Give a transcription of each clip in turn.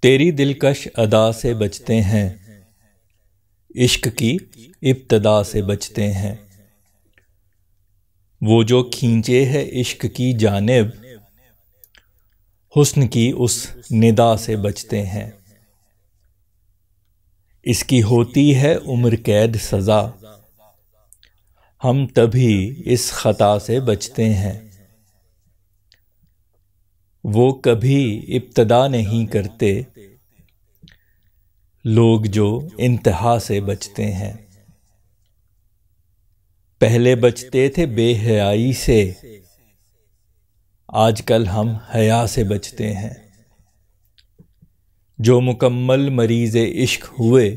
تیری دلکش ادا سے بچتے ہیں، عشق کی ابتدا سے بچتے ہیں۔ وہ جو کھینچے ہے عشق کی جانب، حسن کی اس ندا سے بچتے ہیں۔ اس کی ہوتی ہے عمر قید سزا، ہم تبھی اس خطا سے بچتے ہیں۔ وہ کبھی ابتدا نہیں کرتے، لوگ جو انتہا سے بچتے ہیں۔ پہلے بچتے تھے بے حیائی سے، آج کل ہم حیا سے بچتے ہیں۔ جو مکمل مریض عشق ہوئے،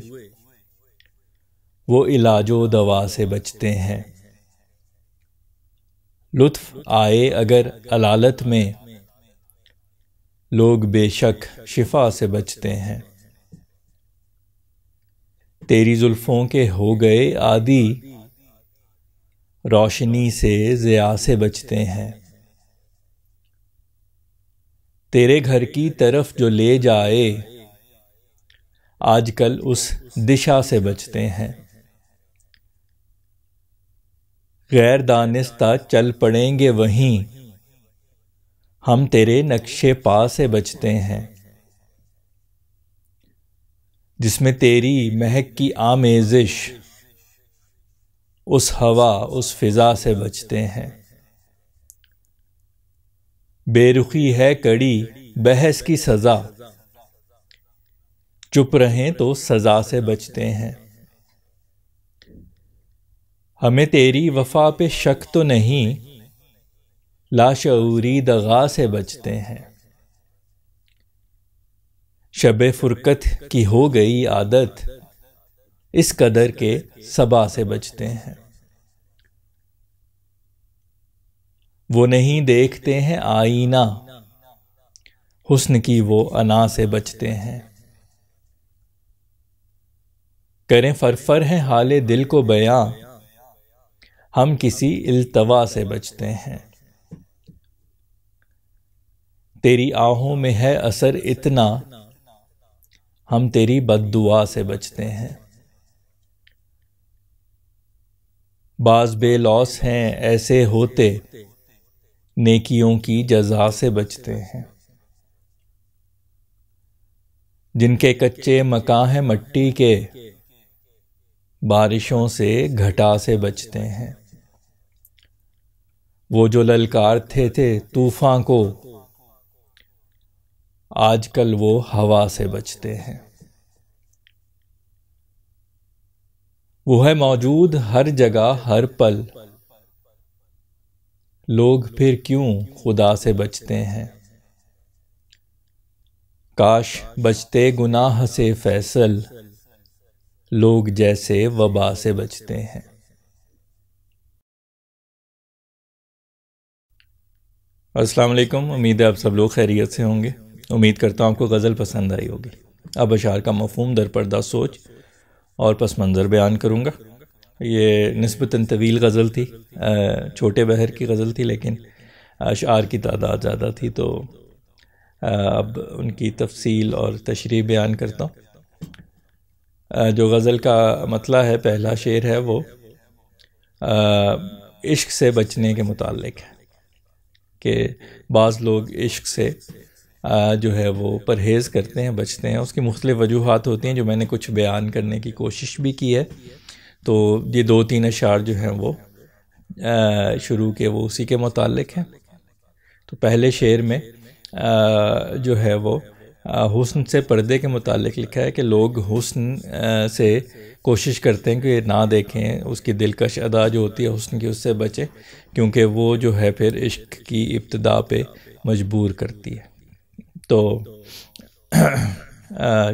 وہ علاج و دوا سے بچتے ہیں۔ لطف آئے اگر علالت میں، لوگ بے شک شفا سے بچتے ہیں۔ تیری زلفوں کے ہو گئے عادی، روشنی سے ضیاء سے بچتے ہیں۔ تیرے گھر کی طرف جو لے جائے، آج کل اس دشا سے بچتے ہیں۔ غیر دانستہ چل پڑیں گے وہیں، ہم تیرے نقش پا سے بچتے ہیں۔ جس میں تیری مہک کی آمیزش، اس ہوا اس فضا سے بچتے ہیں۔ بے رخی ہے کڑی بحث کی سزا، چپ رہیں تو سزا سے بچتے ہیں۔ ہمیں تیری وفا پہ شک تو نہیں، لاشعوری دغا سے بچتے ہیں۔ شب فرقت کی ہو گئی عادت، اس قدر کے صبا سے بچتے ہیں۔ وہ نہیں دیکھتے ہیں آئینہ، حسن کی وہ انا سے بچتے ہیں۔ کریں فرفر ہیں حال دل کو بیاں، ہم کسی التوا سے بچتے ہیں۔ تیری آہوں میں ہے اثر اتنا، ہم تیری بد دعا سے بچتے ہیں۔ بعض بے لوث ہیں ایسے ہوتے، نیکیوں کی جزا سے بچتے ہیں۔ جن کے کچے مکان ہیں مٹی کے، بارشوں سے گھٹا سے بچتے ہیں۔ وہ جو للکارتے تھے طوفان کو، آج کل وہ ہوا سے بچتے ہیں۔ وہ ہے موجود ہر جگہ ہر پل، لوگ پھر کیوں خدا سے بچتے ہیں۔ کاش بچتے گناہ سے فیصل، لوگ جیسے وبا سے بچتے ہیں۔ السلام علیکم، امید ہے آپ سب لوگ خیریت سے ہوں گے۔ امید کرتا ہوں آپ کو غزل پسند آئی ہوگی۔ اب اشعار کا مفہوم، در پردہ سوچ اور پس منظر بیان کروں گا۔ یہ نسبتاً طویل غزل تھی، چھوٹے بحر کی غزل تھی، لیکن اشعار کی تعداد زیادہ تھی، تو اب ان کی تفصیل اور تشریح بیان کرتا ہوں۔ جو غزل کا مطلع ہے، پہلا شعر ہے، وہ عشق سے بچنے کے متعلق ہے کہ بعض لوگ عشق سے جو ہے وہ پرہیز کرتے ہیں، بچتے ہیں۔ اس کی مختلف وجوہات ہوتی ہیں جو میں نے کچھ بیان کرنے کی کوشش بھی کی ہے۔ تو یہ 2-3 اشعار جو ہیں وہ شروع کے وہ اسی کے متعلق ہیں۔ تو پہلے شعر میں جو ہے وہ حسن سے پردے کے متعلق لکھا ہے کہ لوگ حسن سے کوشش کرتے ہیں کہ نہ دیکھیں، اس کی دلکش ادا جو ہوتی ہے حسن کی، اس سے بچیں، کیونکہ وہ جو ہے پھر عشق کی ابتدا پہ مجبور کرتی ہے۔ تو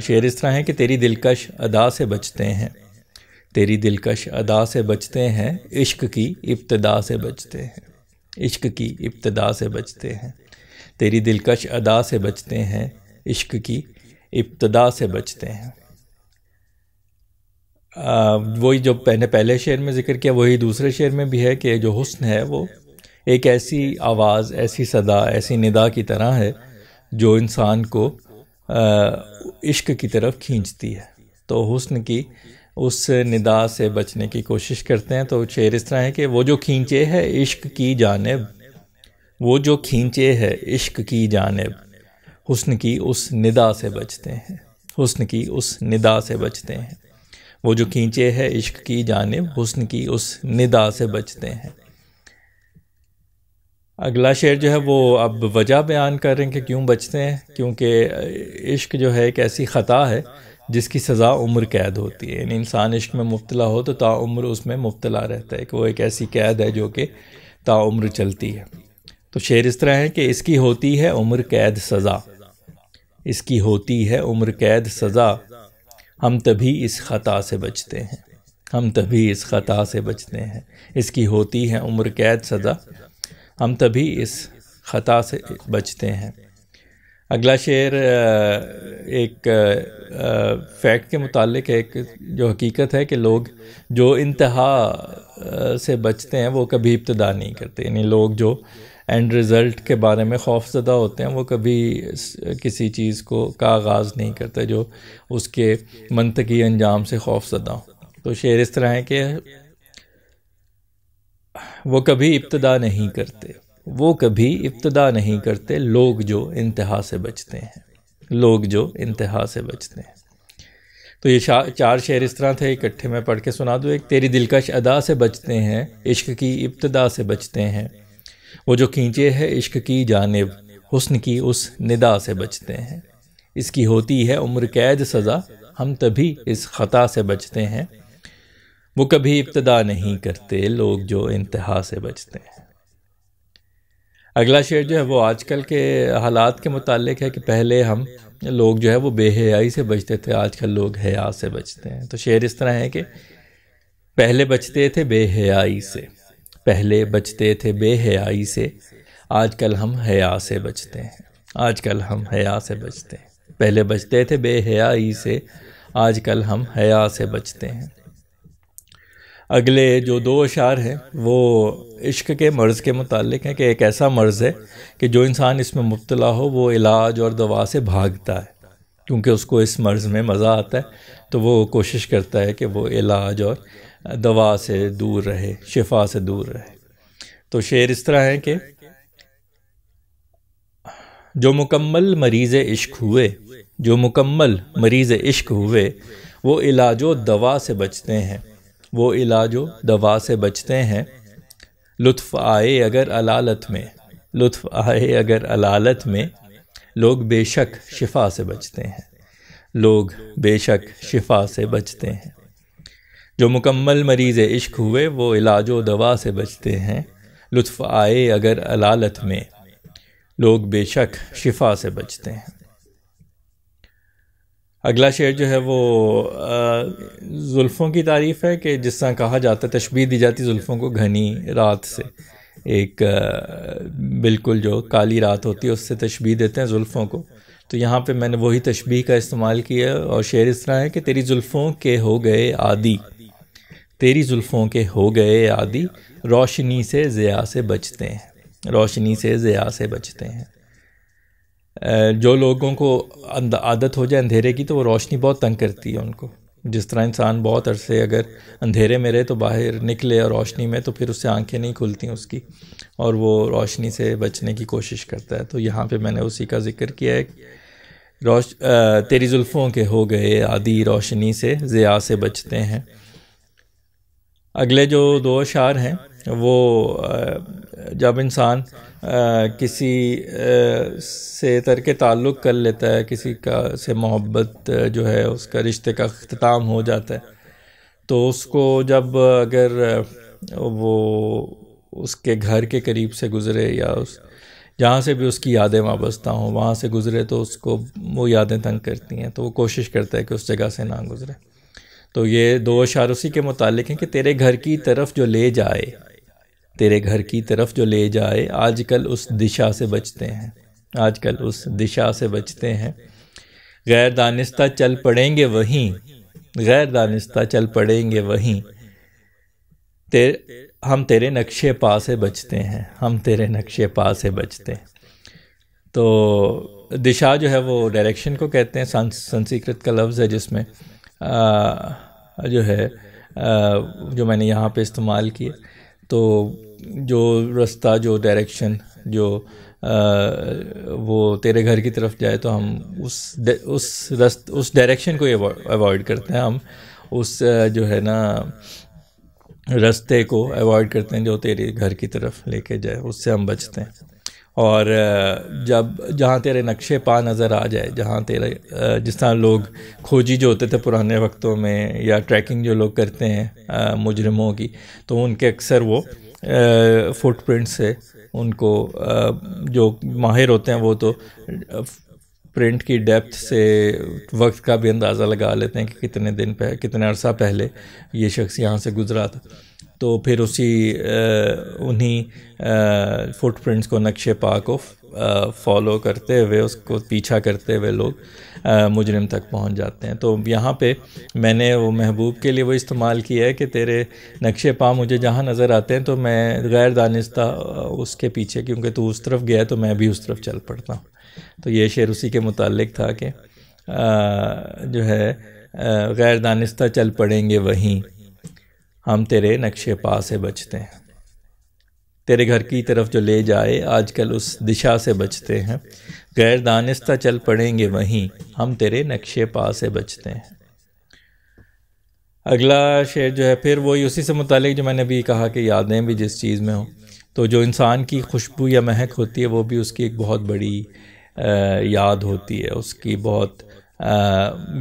شعر اس طرح ہے کہ تیری دلکش ادا سے بچتے ہیں، تیری دلکش ادا سے بچتے ہیں، عشق کی ابتدا سے بچتے ہیں، عشق کی ابتدا سے بچتے ہیں، تیری دلکش ادا سے بچتے ہیں، عشق کی ابتدا سے بچتے ہیں۔ وہی جو پہلے شعر میں ذکر کیا، وہی دوسرے شعر میں بھی ہے کہ جو حسن ہے وہ ایک ایسی آواز، ایسی صدا، ایسی ندا کی طرح ہے جو انسان کو عشق کی طرف کھینچتی ہے۔ تو حسن کی اس ندا سے بچنے کی کوشش کرتے ہیں۔ تو شعر اس طرح ہے کہ وہ جو کھینچے ہے عشق کی جانب، وہ جو کھینچے ہے عشق کی جانب، حسن کی اس ندا سے بچتے ہیں، حسن کی اس ندا سے بچتے ہیں۔ وہ جو کھینچے ہے عشق کی جانب، حسن کی اس ندا سے بچتے ہیں۔ اگلا شعر جو ہے وہ اب وجہ بیان کر رہے ہیں کہ کیوں بچتے ہیں، کیونکہ عشق جو ہے ایک ایسی خطا ہے جس کی سزا عمر قید ہوتی ہے، یعنی انسان عشق میں مبتلا ہو تو تا عمر اس میں مبتلا رہتا ہے، کہ وہ ایک ایسی قید ہے جو کہ تا عمر چلتی ہے۔ تو شعر اس طرح ہے کہ اس کی ہوتی ہے عمر قید سزا، اس کی ہوتی ہے عمر قید سزا، ہم تبھی اس خطا سے بچتے ہیں، ہم تبھی اس خطا سے بچتے ہیں۔ اس کی ہوتی ہے عمر قید سزا، ہم تبھی اس خطا سے بچتے ہیں۔ اگلا شعر ایک فیکٹ کے متعلق ہے، ایک جو حقیقت ہے کہ لوگ جو انتہا سے بچتے ہیں وہ کبھی ابتدا نہیں کرتے، یعنی لوگ جو اینڈ رزلٹ کے بارے میں خوف زدہ ہوتے ہیں وہ کبھی کسی چیز کا آغاز نہیں کرتے جو اس کے منطقی انجام سے خوف زدہ ہوں۔ تو شعر اس طرح ہے کہ وہ کبھی ابتدا نہیں کرتے، وہ کبھی ابتدا نہیں کرتے لوگ جو انتہا سے بچتے ہیں، لوگ جو انتہا سے بچتے ہیں۔ تو یہ 4 شعر اس طرح تھے، اکٹھے میں پڑھ کے سنا دوں۔ ایک تیری دلکش ادا سے بچتے ہیں، عشق کی ابتدا سے بچتے ہیں، وہ جو کھینچے ہے عشق کی جانب، حسن کی اس ندا سے بچتے ہیں۔ اس کی ہوتی ہے عمر قید سزا، ہم تبھی اس خطا سے بچتے ہیں، وہ کبھی ابتدا نہیں کرتے لوگ جو انتہا سے بچتے ہیں۔ اگلا شعر جو ہے وہ آج کل کے حالات کے متعلق ہے کہ پہلے ہم لوگ جو ہے وہ بے حیائی سے بچتے تھے، آج کل لوگ حیا سے بچتے ہیں۔ تو شعر اس طرح ہے کہ پہلے بچتے تھے بے حیائی سے، پہلے بچتے تھے بے حیائی سے، آج کل ہم حیا سے بچتے ہیں، آج کل ہم حیا سے بچتے ہیں۔ پہلے بچتے تھے بے حیائی سے، آج کل ہم حیا سے بچتے ہیں۔ اگلے جو 2 اشعار ہیں وہ عشق کے مرض کے متعلق ہیں کہ ایک ایسا مرض ہے کہ جو انسان اس میں مبتلا ہو وہ علاج اور دوا سے بھاگتا ہے، کیونکہ اس کو اس مرض میں مزہ آتا ہے تو وہ کوشش کرتا ہے کہ وہ علاج اور دوا سے دور رہے، شفا سے دور رہے۔ تو شعر اس طرح ہے کہ جو مکمل مریض عشق ہوئے، جو مکمل مریض عشق ہوئے، وہ علاج و دوا سے بچتے ہیں، وہ علاج و دوا سے بچتے ہیں۔ لطف آئے اگر علالت میں، لطف آئے اگر علالت میں، لوگ بے شک شفا سے بچتے ہیں، لوگ بے شک شفا سے بچتے ہیں۔ جو مکمل مریض عشق ہوئے وہ علاج و دوا سے بچتے ہیں، لطف آئے اگر علالت میں، لوگ بے شک شفا سے بچتے ہیں۔ اگلا شعر جو ہے وہ زلفوں کی تعریف ہے کہ جس طرح کہا جاتا ہے، تشبیہ دی جاتی زلفوں کو گھنی رات سے، ایک بالکل جو کالی رات ہوتی ہے اس سے تشبیہ دیتے ہیں زلفوں کو۔ تو یہاں پہ میں نے وہی تشبیہ کا استعمال کیا اور شعر اس طرح ہے کہ تیری زلفوں کے ہو گئے عادی، تیری زلفوں کے ہو گئے عادی، روشنی سے ضیاء سے بچتے ہیں، روشنی سے ضیاء سے بچتے ہیں۔ جو لوگوں کو عادت ہو جائے اندھیرے کی تو وہ روشنی بہت تنگ کرتی ہے ان کو، جس طرح انسان بہت عرصے اگر اندھیرے میں رہے تو باہر نکلے اور روشنی میں تو پھر اس سے آنکھیں نہیں کھلتی اس کی اور وہ روشنی سے بچنے کی کوشش کرتا ہے۔ تو یہاں پہ میں نے اسی کا ذکر کیا ہے، تیری زلفوں کے ہو گئے عادی، روشنی سے ضیاء سے بچتے ہیں۔ اگلے جو 2 اشعار ہیں وہ جب انسان کسی سے ترک تعلق کر لیتا ہے، کسی کا سے محبت جو ہے اس کا رشتے کا اختتام ہو جاتا ہے، تو اس کو جب اگر وہ اس کے گھر کے قریب سے گزرے یا جہاں سے بھی اس کی یادیں وابستہ ہوں وہاں سے گزرے تو اس کو وہ یادیں تنگ کرتی ہیں، تو وہ کوشش کرتا ہے کہ اس جگہ سے نہ گزرے۔ تو یہ 2 اشعار اسی کے متعلق ہیں کہ تیرے گھر کی طرف جو لے جائے، تیرے گھر کی طرف جو لے جائے، آج کل اس دشا سے بچتے ہیں، آج کل اس دشا سے بچتے ہیں۔ غیر دانستہ چل پڑیں گے وہیں، غیر دانستہ چل پڑیں گے وہیں، ہم تیرے نقشے پا سے بچتے ہیں، ہم تیرے نقشے پا سے بچتے ہیں۔ تو دشا جو ہے وہ ڈائریکشن کو کہتے ہیں، سنسکرت کا لفظ ہے جس میں جو ہے جو میں نے یہاں پہ استعمال کیے، تو جو رستہ، جو ڈائریکشن، جو وہ تیرے گھر کی طرف جائے تو ہم اس ڈائریکشن کو ایوائڈ کرتے ہیں، ہم اس جو ہے نا رستے کو ایوائڈ کرتے ہیں جو تیرے گھر کی طرف لے کے جائے، اس سے ہم بچتے ہیں۔ اور جہاں تیرے نقشے پا نظر آ جائے، جہاں تیرے جس طرح لوگ کھوجی جو ہوتے تھے پرانے وقتوں میں، یا ٹریکنگ جو لوگ کرتے ہیں مجرموں کی، تو ان کے اکثر وہ فٹ پرنٹ سے ان کو جو ماہر ہوتے ہیں وہ تو پرنٹ کی ڈیپتھ سے وقت کا بھی اندازہ لگا لیتے ہیں کہ کتنے عرصہ پہلے یہ شخص یہاں سے گزرا تھا، تو پھر انہی فٹ پرنٹس کو، نقش پا کو فالو کرتے ہوئے، اس کو پیچھا کرتے ہوئے لوگ مجرم تک پہنچ جاتے ہیں۔ تو یہاں پہ میں نے وہ محبوب کے لیے وہ استعمال کیا ہے کہ تیرے نقش پا مجھے جہاں نظر آتے ہیں تو میں غیر دانستہ اس کے پیچھے، کیونکہ تو اس طرف گیا ہے تو میں بھی اس طرف چل پڑتا ہوں۔ تو یہ شعر اسی کے متعلق تھا کہ جو ہے غیر دانستہ چل پڑیں گے وہیں، ہم تیرے نقش پا سے بچتے ہیں، تیرے گھر کی طرف جو لے جائے آج کل اس دشا سے بچتے ہیں، غیر دانستہ چل پڑیں گے وہیں، ہم تیرے نقش پا سے بچتے ہیں۔ اگلا شعر جو ہے پھر وہی اسی سے متعلق جو میں نے بھی کہا کہ یادیں بھی جس چیز میں ہوں، تو جو انسان کی خوشبو یا مہک ہوتی ہے وہ بھی اس کی ایک بہت بڑی یاد ہوتی ہے، اس کی بہت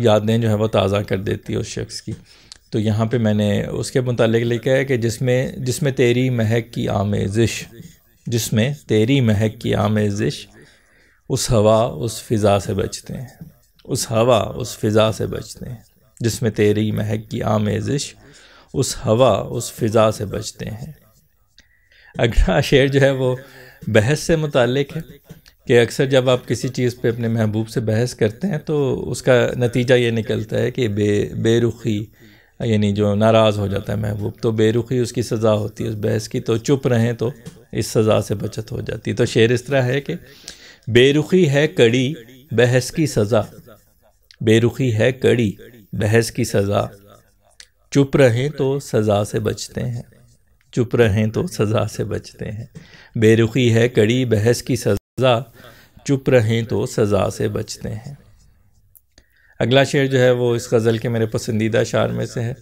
یادیں جو ہے وہ تازہ کر دیتی ہے اس شخص کی۔ تو یہاں پہ میں نے اس کے متعلق لکھا ہے کہ جس میں تیری مہک کی آمیزش، جس میں تیری مہک کی آمیزش، اس ہوا اس فضا سے بچتے ہیں، اس ہوا اس فضا سے بچتے ہیں، جس میں تیری مہک کی آمیزش، اس ہوا اس فضا سے بچتے ہیں۔ اگلا شعر جو ہے وہ بحث سے متعلق ہے کہ اکثر جب آپ کسی چیز پہ اپنے محبوب سے بحث کرتے ہیں تو اس کا نتیجہ یہ نکلتا ہے کہ بے رخی، یعنی جو ناراض ہو جاتا ہے محبوب، تو بے رخی اس کی سزا ہوتی ہے اس بحث کی، تو چپ رہیں تو اس سزا سے بچت ہو جاتی ہے۔ تو شعر اس طرح ہے کہ بے رخی ہے کڑی بحث کی سزا، بے رخی ہے کڑی بحث کی سزا، چپ رہیں تو سزا سے بچتے ہیں، چپ رہیں تو سزا سے بچتے ہیں، بے رخی ہے کڑی بحث کی سزا، چپ رہیں تو سزا سے بچتے ہیں۔ اگلا شعر جو ہے وہ اس غزل کے میرے پسندیدہ اشعار میں سے ہے۔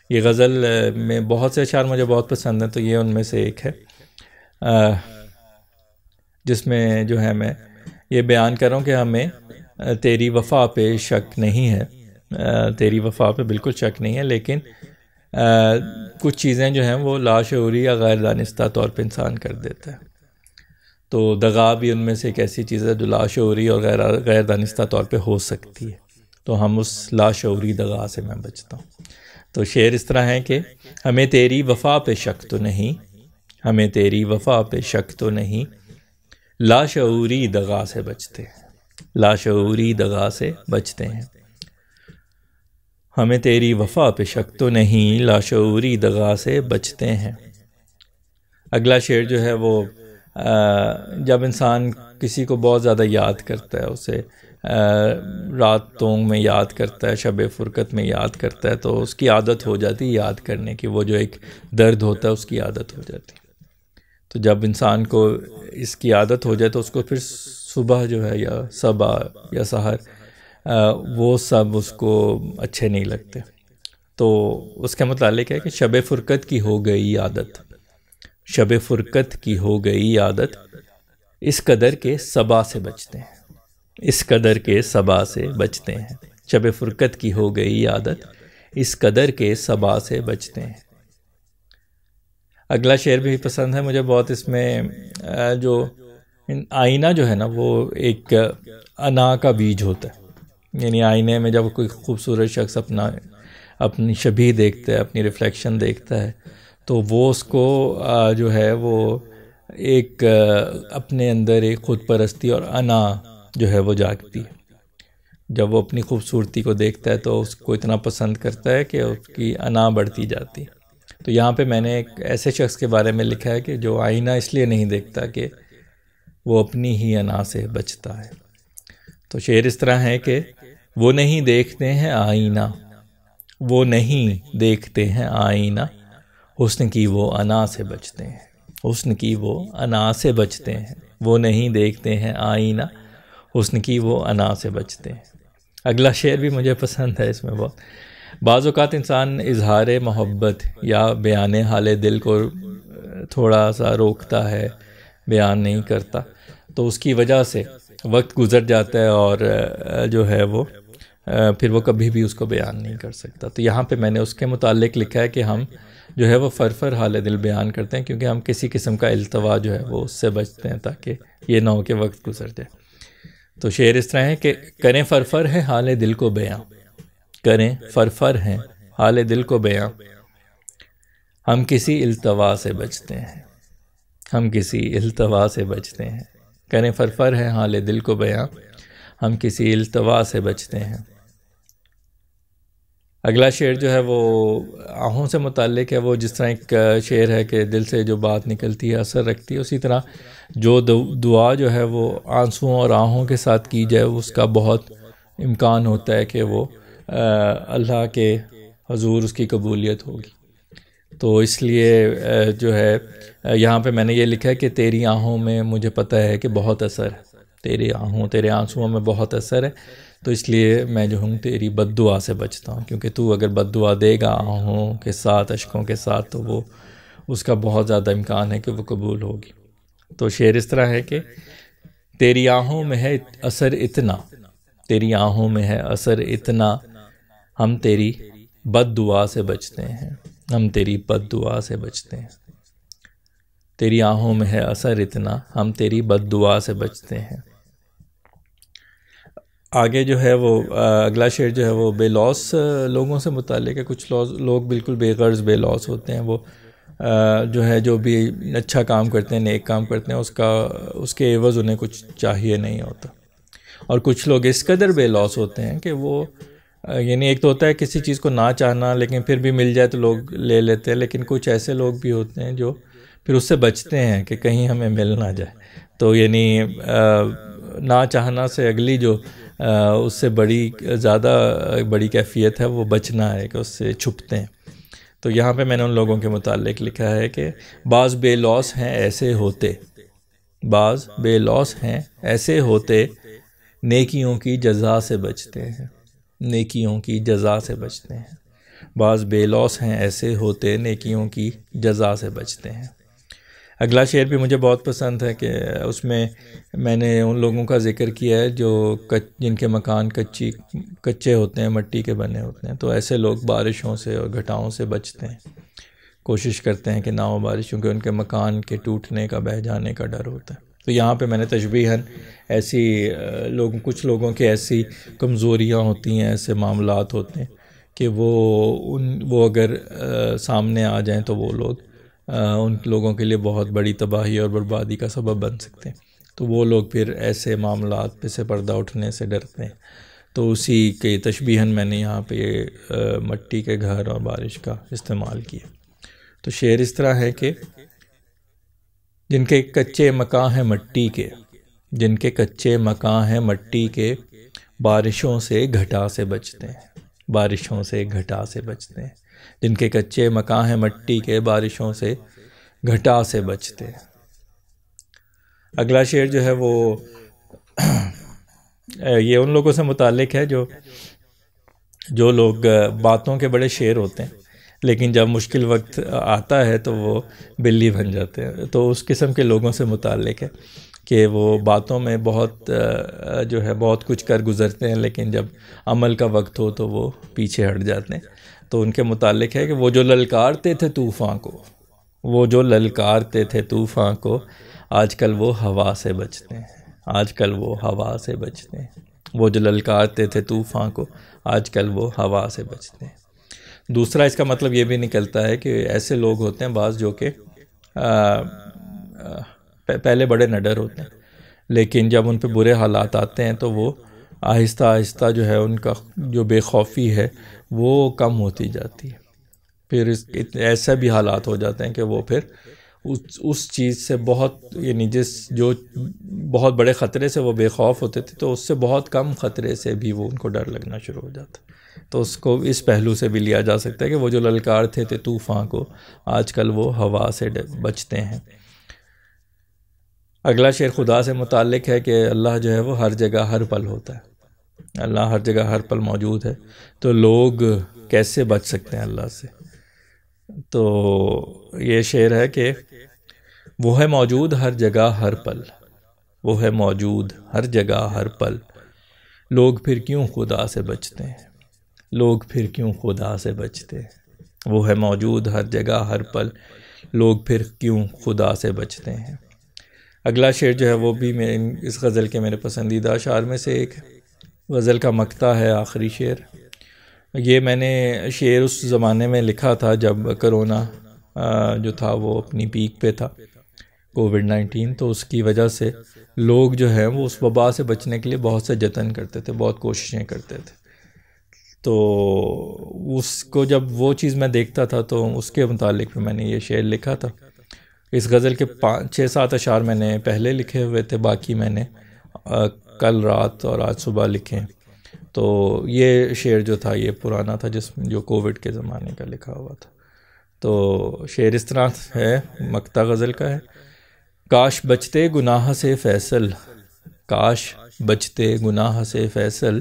یہ غزل میں بہت سے اشعار مجھے بہت پسند ہیں، تو یہ ان میں سے ایک ہے جس میں جو ہے میں یہ بیان کر رہا ہوں کہ ہمیں تیری وفا پہ شک نہیں ہے، تیری وفا پہ بالکل شک نہیں ہے، لیکن کچھ چیزیں جو ہیں وہ لاشعوری یا غیر دانستہ طور پہ انسان کر دیتا ہے، تو دغا بھی ان میں سے ایک ایسی چیز ہے جو لاشعوری اور غیر دانستہ طور پہ ہو سکتی ہے، تو ہم اس لاشعوری دغا سے میں بچتا ہوں۔ تو شعر اس طرح ہے کہ ہمیں تیری وفا پہ شک تو نہیں، ہمیں تیری وفا پہ شک تو نہیں، لاشعوری دغا سے بچتے ہیں، لاشعوری دغا سے بچتے ہیں، ہمیں تیری وفا پہ شک تو نہیں، لاشعوری دغا سے بچتے ہیں۔ اگلا شعر جو ہے وہ جب انسان کسی کو بہت زیادہ یاد کرتا ہے، اسے راتوں میں یاد کرتا ہے، شب فرقت میں یاد کرتا ہے، تو اس کی عادت ہو جاتی ہے یاد کرنے کی، وہ جو ایک درد ہوتا ہے اس کی عادت ہو جاتی ہے۔ تو جب انسان کو اس کی عادت ہو جائے تو اس کو پھر صبح جو ہے یا صبح یا سحر وہ سب اس کو اچھے نہیں لگتے۔ تو اس کے متعلق ہے کہ شب فرقت کی ہو گئی عادت، شب فرقت کی ہو گئی عادت، اس قدر کے صبا سے بچتے ہیں، اس قدر کے صبا سے بچتے ہیں، شب فرقت کی ہو گئی عادت، اس قدر کے صبا سے بچتے ہیں۔ اگلا شعر بھی پسند ہے مجھے بہت، اس میں جو آئینہ جو ہے نا وہ ایک انا کا بیج ہوتا ہے، یعنی آئینے میں جب کوئی خوبصورت شخص اپنی شبیہ دیکھتا ہے، اپنی ریفلیکشن دیکھتا ہے، تو وہ اس کو جو ہے وہ ایک اپنے اندر ایک خود پرستی اور انا جو ہے وہ جاگتی ہے۔ جب وہ اپنی خوبصورتی کو دیکھتا ہے تو اس کو اتنا پسند کرتا ہے کہ اس کی انا بڑھتی جاتی ہے۔ تو یہاں پہ میں نے ایک ایسے شخص کے بارے میں لکھا ہے کہ جو آئینہ اس لیے نہیں دیکھتا کہ وہ اپنی ہی انا سے بچتا ہے۔ تو شعر اس طرح ہے کہ وہ نہیں دیکھتے ہیں آئینہ، وہ نہیں دیکھتے ہیں آئینہ، حسن کی وہ انا سے بچتے ہیں، حسن کی وہ انا سے بچتے ہیں، وہ نہیں دیکھتے ہیں آئینہ، حسن کی وہ انا سے بچتے ہیں۔ اگلا شعر بھی مجھے پسند ہے، اس میں بہت بعض اوقات انسان اظہار محبت یا بیان حال دل کو تھوڑا سا روکتا ہے، بیان نہیں کرتا، تو اس کی وجہ سے وقت گزر جاتا ہے اور جو ہے وہ پھر وہ کبھی بھی اس کو بیان نہیں کر سکتا۔ تو یہاں پہ میں نے اس کے متعلق لکھا ہے کہ ہم جو ہے وہ فرفر حال دل بیان کرتے ہیں، کیونکہ ہم کسی قسم کا التوا جو ہے وہ اس سے بچتے ہیں، تاکہ یہ نہ ہو کہ وقت گزر جائے۔ تو شعر اس طرح ہے کہ کریں فرفر ہے حال دل کو بیاں، کریں فرفر ہے حال دل کو بیاں، ہم کسی التوا سے بچتے ہیں، ہم کسی التوا سے بچتے ہیں، کریں فرفر ہے حال دل کو بیاں، ہم کسی التوا سے بچتے ہیں۔ اگلا شعر جو ہے وہ آہوں سے متعلق ہے۔ وہ جس طرح ایک شعر ہے کہ دل سے جو بات نکلتی ہے اثر رکھتی ہے، اسی طرح جو دعا جو ہے وہ آنسوؤں اور آہوں کے ساتھ کی جائے، اس کا بہت امکان ہوتا ہے کہ وہ اللہ کے حضور اس کی قبولیت ہوگی۔ تو اس لیے جو ہے یہاں پہ میں نے یہ لکھا ہے کہ تیری آہوں میں مجھے پتہ ہے کہ بہت اثر ہے، تیری آہوں تیرے آنسوؤں میں بہت اثر ہے، تو اس لیے میں جو ہوں تیری بد دعا سے بچتا ہوں، کیونکہ تو اگر بد دعا دے گا آہوں کے ساتھ، اشکوں کے ساتھ، تو وہ اس کا بہت زیادہ امکان ہے کہ وہ قبول ہوگی۔ تو شعر اس طرح ہے کہ تیری آہوں میں ہے اثر اتنا، تیری آہوں میں ہے اثر اتنا، ہم تیری بد دعا سے بچتے ہیں، ہم تیری بد دعا سے بچتے ہیں۔ تیری آہوں میں ہے اثر اتنا، ہم تیری بد دعا سے بچتے ہیں۔ آگے جو ہے وہ اگلا شعر جو ہے وہ بے لوث لوگوں سے متعلق ہے۔ کچھ لوگ بالکل بے غرض بے لوث ہوتے ہیں، وہ جو ہے جو بھی اچھا کام کرتے ہیں، نیک کام کرتے ہیں، اس کے عوض انہیں کچھ چاہیے نہیں ہوتا۔ اور کچھ لوگ اس قدر بے لوث ہوتے ہیں کہ وہ یعنی ایک تو ہوتا ہے کسی چیز کو نہ چاہنا، لیکن پھر بھی مل جائے تو لوگ لے لیتے ہیں، لیکن کچھ ایسے لوگ بھی ہوتے ہیں جو پھر اس سے بچتے ہیں کہ کہیں ہمیں مل نہ جائے۔ تو یعنی نہ چاہنا سے اگلی جو اس سے زیادہ بڑی کیفیت ہے وہ بچنا ہے، کہ اس سے چھپتے ہیں۔ تو یہاں پہ میں نے ان لوگوں کے متعلق لکھا ہے کہ بعض بے لوث ہیں ایسے ہوتے، بعض بے لوث ہیں ایسے ہوتے، نیکیوں کی جزا سے بچتے ہیں، نیکیوں کی جزا سے بچتے ہیں۔ بعض بے لوث ہیں ایسے ہوتے، نیکیوں کی جزا سے بچتے ہیں۔ اگلا شعر بھی مجھے بہت پسند ہے کہ اس میں میں نے ان لوگوں کا ذکر کیا ہے جو جن کے مکان کچے ہوتے ہیں، مٹی کے بنے ہوتے ہیں۔ تو ایسے لوگ بارشوں سے اور گھٹاؤں سے بچتے ہیں، کوشش کرتے ہیں کہ نہ ہو بارش، کیونکہ ان کے مکان کے ٹوٹنے کا، بہہ جانے کا ڈر ہوتا ہے۔ تو یہاں پہ میں نے تشبیہاً ایسی کچھ لوگوں کی ایسی کمزوریاں ہوتی ہیں، ایسے معاملات ہوتے ہیں کہ وہ اگر سامنے آ جائیں تو وہ لوگ ان لوگوں کے لیے بہت بڑی تباہی اور بربادی کا سبب بن سکتے ہیں۔ تو وہ لوگ پھر ایسے معاملات پہ سے پردہ اٹھنے سے ڈرتے ہیں۔ تو اسی کے تشبیہاً میں نے یہاں پہ مٹی کے گھر اور بارش کا استعمال کیا۔ تو شعر اس طرح ہے کہ جن کے کچے مکان ہیں مٹی کے، جن کے کچے مکان ہیں مٹی کے، بارشوں سے گھٹا سے بچتے ہیں، بارشوں سے گھٹا سے بچتے ہیں۔ جن کے کچے مکان ہیں مٹی کے، بارشوں سے گھٹا سے بچتے ہیں۔ اگلا شعر جو ہے وہ یہ ان لوگوں سے متعلق ہے جو لوگ باتوں کے بڑے شعر ہوتے ہیں، لیکن جب مشکل وقت آتا ہے تو وہ بلی بن جاتے ہیں۔ تو اس قسم کے لوگوں سے متعلق ہے کہ وہ باتوں میں بہت جو ہے بہت کچھ کر گزرتے ہیں، لیکن جب عمل کا وقت ہو تو وہ پیچھے ہٹ جاتے ہیں۔ تو ان کے متعلق ہے کہ وہ جو للکارتے تھے طوفان کو، وہ جو للکارتے تھے طوفان کو، آج کل وہ ہوا سے بچتے ہیں، آج کل وہ ہوا سے بچتے ہیں۔ وہ جو للکارتے تھے طوفان کو، آج کل وہ ہوا سے بچتے ہیں۔ دوسرا اس کا مطلب یہ بھی نکلتا ہے کہ ایسے لوگ ہوتے ہیں بعض جو کہ پہلے بڑے نڈر ہوتے ہیں، لیکن جب ان پہ برے حالات آتے ہیں تو وہ آہستہ آہستہ جو ہے ان کا جو بے خوفی ہے وہ کم ہوتی جاتی ہے۔ پھر ایسے بھی حالات ہو جاتے ہیں کہ وہ پھر اس چیز سے بہت یعنی جو بہت بڑے خطرے سے وہ بے خوف ہوتے تھے تو اس سے بہت کم خطرے سے بھی وہ ان کو ڈر لگنا شروع ہو جاتا. تو اس کو اس پہلو سے بھی لیا جا سکتا ہے کہ وہ جو للکارتے تھے طوفان کو آج کل وہ ہوا سے بچتے ہیں. اگلا شعر خدا سے متعلق ہے کہ اللہ جو ہے وہ ہر جگہ ہر پل ہوتا ہے. اللہ ہر جگہ ہر پل موجود ہے تو لوگ کیسے بچ سکتے ہیں اللہ سے. تو یہ شعر ہے کہ وہ ہے موجود ہر جگہ ہر پل، وہ ہے موجود ہر جگہ ہر پل، لوگ پھر کیوں خدا سے بچتے ہیں، لوگ پھر کیوں خدا سے بچتے ہیں. وہ ہے موجود ہر جگہ ہر پل، لوگ پھر کیوں خدا سے بچتے ہیں. اگلا شعر جو ہے وہ بھی اس غزل کے میرے پسندیدہ اشعار میں سے ایک غزل کا مقطع ہے، آخری شعر. یہ میں نے شعر اس زمانے میں لکھا تھا جب کرونا جو تھا وہ اپنی پیک پہ تھا، کووڈ-19. تو اس کی وجہ سے لوگ جو ہیں وہ اس وبا سے بچنے کے لیے بہت سے جتن کرتے تھے، بہت کوششیں کرتے تھے. تو اس کو جب وہ چیز میں دیکھتا تھا تو اس کے متعلق میں نے یہ شعر لکھا تھا. اس غزل کے 6-7 اشعار میں نے پہلے لکھے ہوئے تھے، باقی میں نے کل رات اور آج صبح لکھے. تو یہ شعر جو تھا یہ پرانا تھا جو کووڈ کے زمانے کا لکھا ہوا تھا. تو شعر اس طرح ہے، مقطع غزل کا ہے: کاش بچتے گناہ سے فیصل، کاش بچتے گناہ سے فیصل،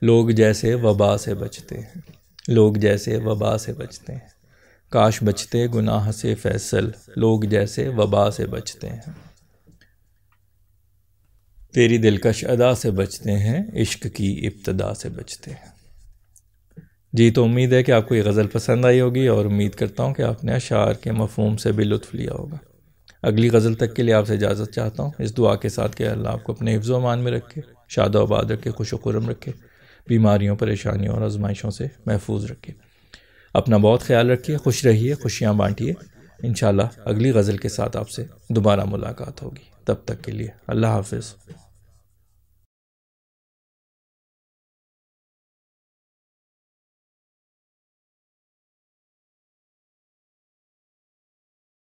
لوگ جیسے وبا سے بچتے ہیں، لوگ جیسے وبا سے بچتے ہیں. کاش بچتے گناہ سے فیصل، لوگ جیسے وبا سے بچتے ہیں. تیری دلکش ادا سے بچتے ہیں، عشق کی ابتدا سے بچتے ہیں. جی تو امید ہے کہ آپ کو یہ غزل پسند آئی ہوگی، اور امید کرتا ہوں کہ آپ نے اشعار کے مفہوم سے بھی لطف لیا ہوگا. اگلی غزل تک کے لیے آپ سے اجازت چاہتا ہوں، اس دعا کے ساتھ کہ اللہ آپ کو اپنے حفظ و امان میں رکھے، شاد و آباد رکھے، خوش و خرم رکھے، بیماریوں، پریشانیوں اور آزمائشوں سے محفوظ رکھے. اپنا بہت خیال رکھیے، خوش رہیے، خوشیاں بانٹیے. انشاءاللہ اگلی غزل کے ساتھ آپ سے دوبارہ ملاقات ہوگی. تب تک کے لیے اللہ حافظ.